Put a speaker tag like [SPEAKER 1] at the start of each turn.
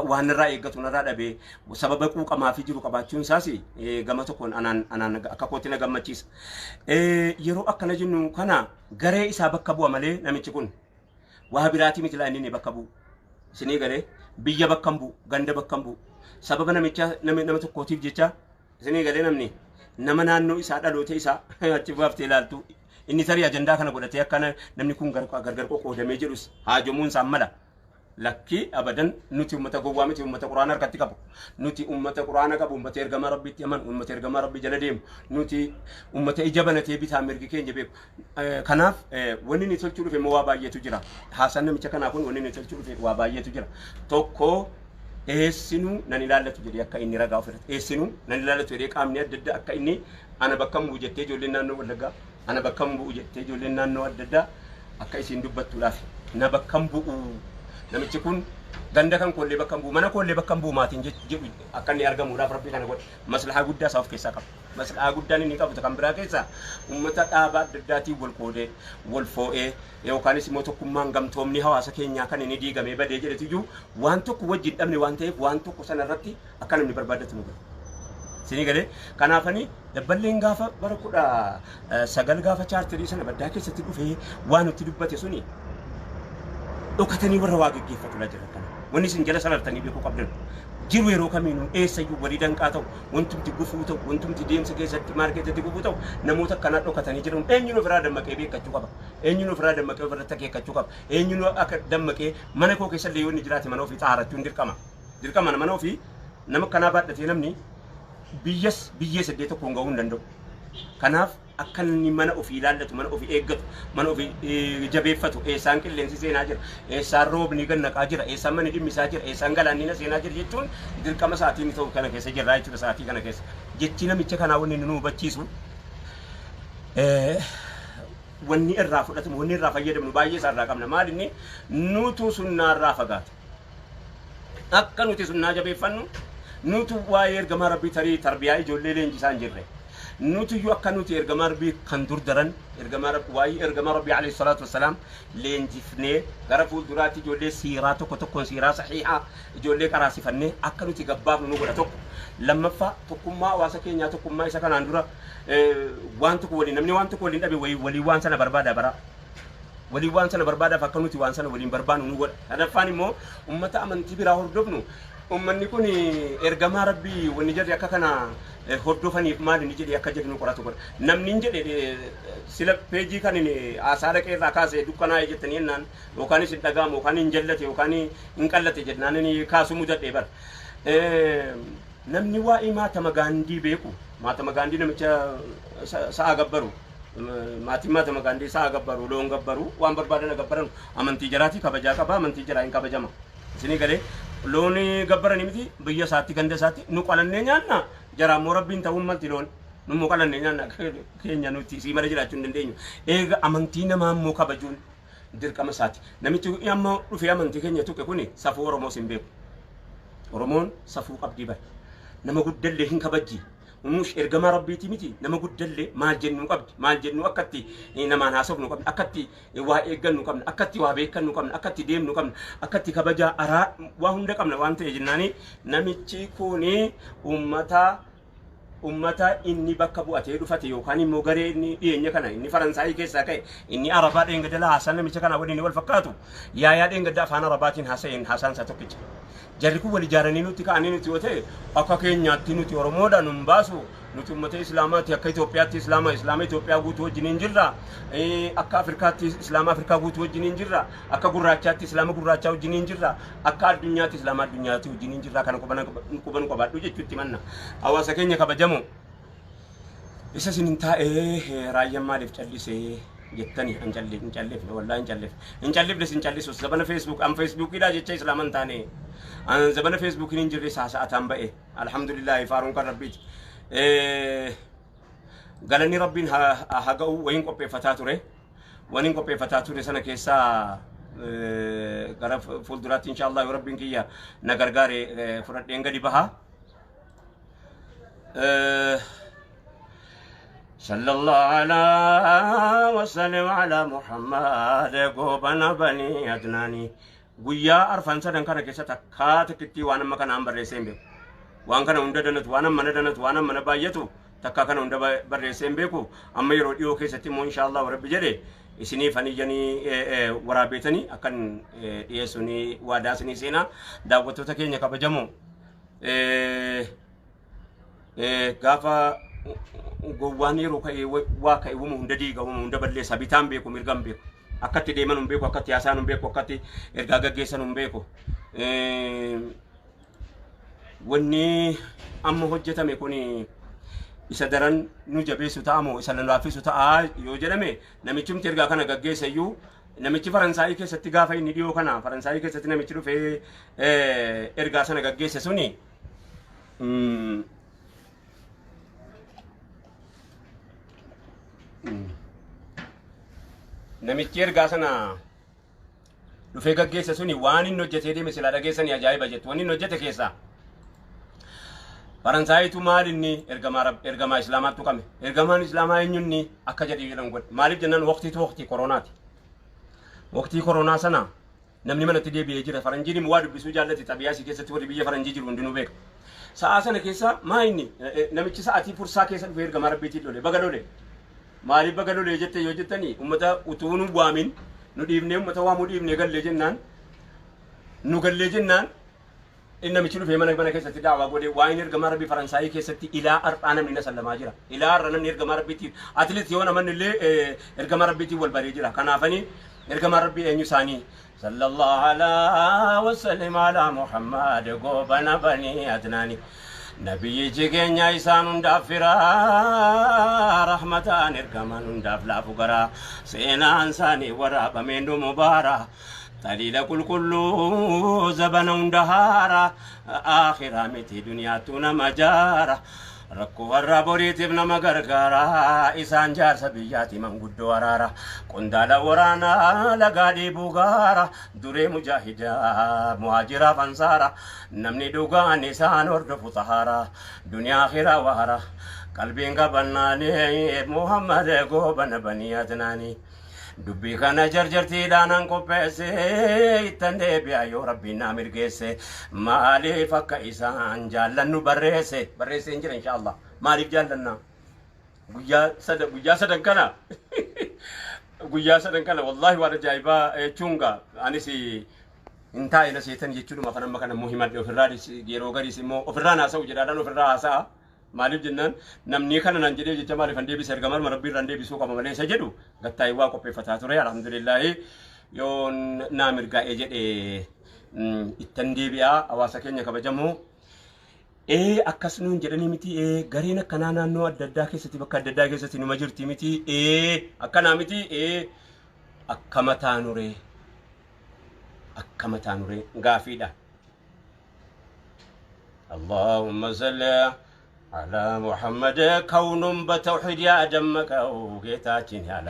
[SPEAKER 1] waan irraa eeggatu narraa dhabee sababa quuqamaa fi jiru qabaachuun isaas gama tokkoon anaan akka kootti na gammachiisa. Yeroo akkana jennu kana garee isaa bakka bu'a malee namichi kun waa biraatii miti laa inni bakka bu'u. Isinii galee biyya bakka bu'u, ganda bakka bu'u. Sababa nama tokkootiif jecha isinii galee nama naannoo isaa dhaloota isaa achi baaftee ilaaltu inni tarii ajandaa kana godhatee akkana namni kun gargar qoqqoodamee jedhus haajomuun isaan mala. Lakkii abadan nuti ummata gowwaa miti ummata quraana harkatti qabu. Nuti ummata quraana qabu, ummata ergamaa rabbiitti amanu, ummata ergamaa rabbii jala deemu. Nuti ummata ija banatee bitaa mirgi keenya beeku. Kanaaf wanni inni tolchuu dhufe immoo waa baay'eetu jira. Haasaan namicha kanaa kun wanni inni tolchuu dhufe waa baay'eetu jira. Tokko eessinuu nan ilaallatu jedhee akka inni ragaa ofirratti. Eessinuu nan ilaallatu jedhee qaamni adda addaa akka inni ana bakka bu'u jettee ijoolleen naannoo Wallaggaa, ana bakka bu'u jettee ijoolleen naannoo adda addaa akka isiin dubbattuudhaaf na bakka bu'u. Namichi kun ganda kan kollee bakka bu'u, mana kollee bakka bu'u maatiin jedhu akka inni argamuudhaaf rabbii kana godhe maslahaa guddaa isaa of keessaa qaba. Maslahaa guddaan inni qabu kan biraa keessaa uummata dhaabaa adda addaatiin wal qoodee, wal foo'ee yookaanis immoo tokkummaan gamtoomni hawaasa keenyaa kan inni diigamee badee jedhetu iyyuu waan tokko wajjin dhabne waan ta'eef waan tokko sana irratti akka namni barbaadatu nu godhe. Isinii galee kanaafanii dabballeen gaafa bara 19 gaafa chaartirii sana baddaa keessatti dhufee waan nutti dubbate suni dhokatanii warra waa gaggeeffatu la jira kana. Wanni isin jala sanartanii beekuu qabdan. Jiru yeroo kamiinuu eessayyuu walii danqaa ta'u, wantumti gufuu ta'u, wantumti deemsa keessatti maarkeetatti gufuu ta'u namoota akkanaa dhokatanii jiran eenyuun ofirraa dammaqee beekkachuu qaba. Eenyuun ofirraa dammaqee ofirratti akeekkachuu qaba. Eenyuun akka dammaqee mana koo keessallee yoo inni jiraate mana ofii xaarachuun dirqama. Dirqama mana ofii nama akkanaa baadhatee namni biyyee saddeet tokkoon gahuu hin danda'u. Kanaaf akka inni mana ofii ilaallatu, mana ofii eeggatu, mana ofii jabeeffatu, eessaan qilleensi seenaa jira, eessaan roobni gannaqaa jira, eessaan manni dhimmisaa jira, eessaan galaannina seenaa jira jechuun dirqama sa'aatiin ta'u kana keessa jirraa jechuudha sa'aatii kana keessa. Jechi namicha kanaa wanni nu hubachiisu wanni irraa fudhatamu, wanni irraa fayyadamnu baay'ee isaa irraa qabna. Maal inni nutu sunnaa irraa fagaata. Akka nuti sunnaa jabeeffannu nutu waa'ee ergamaa rabbii tarii tarbiyaa ijoollee leenjisaa hin jirre. Nuti yoo akka nuti ergamaa rabbii kan dur daran waa'ee ergamaa rabbii alayhi salaatu wassalaam leenjifnee gara fuulduraatti ijoollee siiraa tokkoon siiraa sahihaa ijoollee qaraasifannee akka nuti gabbaafnu nu godha tokko. Lammaffaa tokkummaa hawaasa keenyaa tokkummaa isa kanaan dura waan tokko waliin namni waan tokko waliin dhabe walii waan sana barbaada bara. Walii waan sana barbaadaaf akka nuti waan sana waliin barbaadnu nu godha. Sadaffaan immoo ummata amantii biraa hordofnu ummanni kun ergamaa rabbii wanni jedhe akka kana hordofaniif maal inni jedhe akka jedhu nu qoratu godha. Namni hin jedhe sila peejii kan haasaa dhaqee irraa kaasee dukkanaa jettanii jennaan yookaanis hin dhaga'amu yookaan hin jallate yookaan hin qallate jennaan inni kaasuu mudadhee bara. Namni waa'ee maatama gaandii beeku, maatama gaandii namicha sa'a gabbaru, maatiin maatama gaandii sa'a gabbaru, loon gabbaru, waan barbaadan gabbaran amantii jaraatii kabajaa qaba, amantii jaraa hin kabajama. Isinii galee looni gabbaranii miti biyya isaatti ganda isaatti nu qalannee nyaanna jaraa moo rabbiin ta'uun malti loon nu moo qalannee nyaanna keenya nuti sii mala jiraachuu hin dandeenyu. Eega amantii namaa immoo kabajuun dirqama isaati. Namichi amma dhufee amantii keenya tuqe kuni safuu Oromoos hin beeku. Oromoon safuu qabdii bara. Nama guddallee hin kabajji. Umush ergamaa rabbiiti miti nama guddallee maal jennu qabdi, maal jennu akkatti namaan haasofnu qabna, akkatti waa eeggannu qabna, akkatti waa beekannu qabna, akkatti deemnu qabna, akkatti kabajaa araa waa hunda qabna waan ta'e jennaani namichi kuni ummata inni bakka bu'atee dhufate yookaan immoo garee inni dhiyeenya kana inni Faransaayii keessaa ka'e inni Arabaa dheengadala haasaan namicha kana waliin wal fakkaatu yaayaa dheengadda afaan Arabaatiin haasa'een haasaan isaa tokkicha. Jarri kun wal ijaaranii nuti ka'anii nuti yoo ta'e akka keenyaatti nuti Oromoodhaan nun baasu nuti uummata Islaamaatti akka Itoophiyaatti Islaama Itoophiyaa guutuu wajjin hin jirra. Akka Afrikaatti Islaama Afrikaa guutuu wajjin hin jirra. Akka gurraachaatti Islaama gurraachaa wajjin hin jirra. Akka addunyaatti Islaama addunyaatti wajjin hin jirra. Kana quban qabaadhu jechuutti manna. Hawaasa keenya kabajamu. Isa sinin taa'ee raayyaan maaliif callisee jettani hin calleefne wallahi hin calleefne sin callisu zabana Facebookidha jecha Islaaman taane. Zabana Facebookin hin jirre sa'aataan ba'e alhamdulillah faaruun kan rabbiiti. Galanii rabbiin haga'u wayin qopheeffataa ture. Waniin qopheeffataa ture sana keessaa gara fuulduraatti inshallah yoo rabbiin kiyya na gargaare fudhadheen gadi baha. صلى الله على وسلم على محمد قوبنا بني أدناني guyyaa arfan sadan kana keessatti akkaataa itti waan amma kana barreessee hin beeku. Waan kana hunda danatu waan amma danatu waan amma baay'atu takka kana hunda barreessee hin beeku. Amma yeroo dhiyoo keessatti immoo inshallah rabbi jedhe isinii faniyyanii waraabetanii akkan dhiyeessuuni waadaa isinii seenaa daawwattoota keenya kabajamoo gaafa gowwaan yeroo ka'ee waa ka'e uumu hunda diiga uumu hunda balleessa bitaan beeku mirgaan beeku akkatti deeman hin beeku akkatti haasaan hin beeku akkatti ergaa gaggeessan hin beeku wanni amma hojjetame kuni isa daran nu jabeessu ta'amoo isa laffisu ta'a yoo jedhame namichumti ergaa kana gaggeessa iyyuu namichi Faransaayii keessatti gaafa inni dhiyoo kana Faransaayii keessatti namichi dhufee ergaa sana gaggeesse suni namichi ergaa sana dhufee gaggeesse suni waan inni hojjetee deeme silaa dhageessanii ajaa'iba jettu waan inni hojjete keessaa Faransaayii maal inni ergamaa islaamaatti tuqame ergamaan islaamaa eenyunni akka jedhee jedhan godhe maaliif jennaan waqtii koronaati waqtii koronaa sana namni manatti deebi'ee jira faranjiin waa dubbisuu jaallate xabiyaasii keessatti warri biyya faranjii jiru hundinuu beeka sa'a sana keessa maa inni namichi sa'aatii fursaa keessa dhufee ergamaa rabbiitiin lole baga lole maaliif baga lole jette yoo jettanii ummata utuu nu waamin nu dhiibnee ummata waamuu dhiibnee gallee jennaan nu gallee jennaan namichi dhufee mana keessatti daawaa godhe waa'in ergamaa rabbii Faransaayii keessatti ilaa har'aa namni na sallamaa jira ilaa har'a namni ergamaa rabbiitiin atileet yoo namanni illee ergamaa rabbiitiin wal baree jira kanaafanii ergamaa rabbii eenyu isaanii sallallahu alaihi wasallam ala Muhammad goobana banii adnaani nabiyyi keenya isaan hundaaf firaa rahmataan ergamaan hundaaf laafu garaa seenaan isaanii waraabameen dhumu baaraa تليل كل زبن دهارا آخرة متي دنيا تونا مجارا ركو الرابوريت ابن مغرغارا إسان جار سبياتي من قد ورارا قندالا ورانا لغالي بوغارا دوري مجاهدا مهاجرا فانسارا نمني دوغان إسان وردف طهارا دنيا آخرة وهارا قلبين قبناني محمد قوبن بني أدناني dubbii kana jarjartiidhaan qopheesse ittan deebi'a yoo rabbiin na mirgeesse maaliif akka isaan jaallannu barreesse hin jira inshallah maaliif jaallanna guyyaa sadan kana guyyaa sadan kana wallahi waan ajaa'ibaa chunga anis intaa ila seetan jechuudha kan amma kana muhimadde ofirraa yeroo gariis immoo ofirraa haasa'u jedhaadhaan ofirraa haasa'a maaliif jennaan namni kana nan jedhee jecha maaliif an deebise ergamaan rabbiin ran deebisuu qaba malee isa jedhu gattaa'ee waa qopheeffataa ture alhamdulillah yoo naa mirgaa'ee jedhee ittan deebi'aa hawaasa keenya kabajamoo akkas nuun jedhanii miti gareen akkanaa naannoo adda addaa keessatti bakka adda addaa keessatti numa jirti miti akkanaa miti akka mataa nuree gaafiidha Allahumma salli على محمد كون بتوحيد يا دمك وقيتاችን ያለ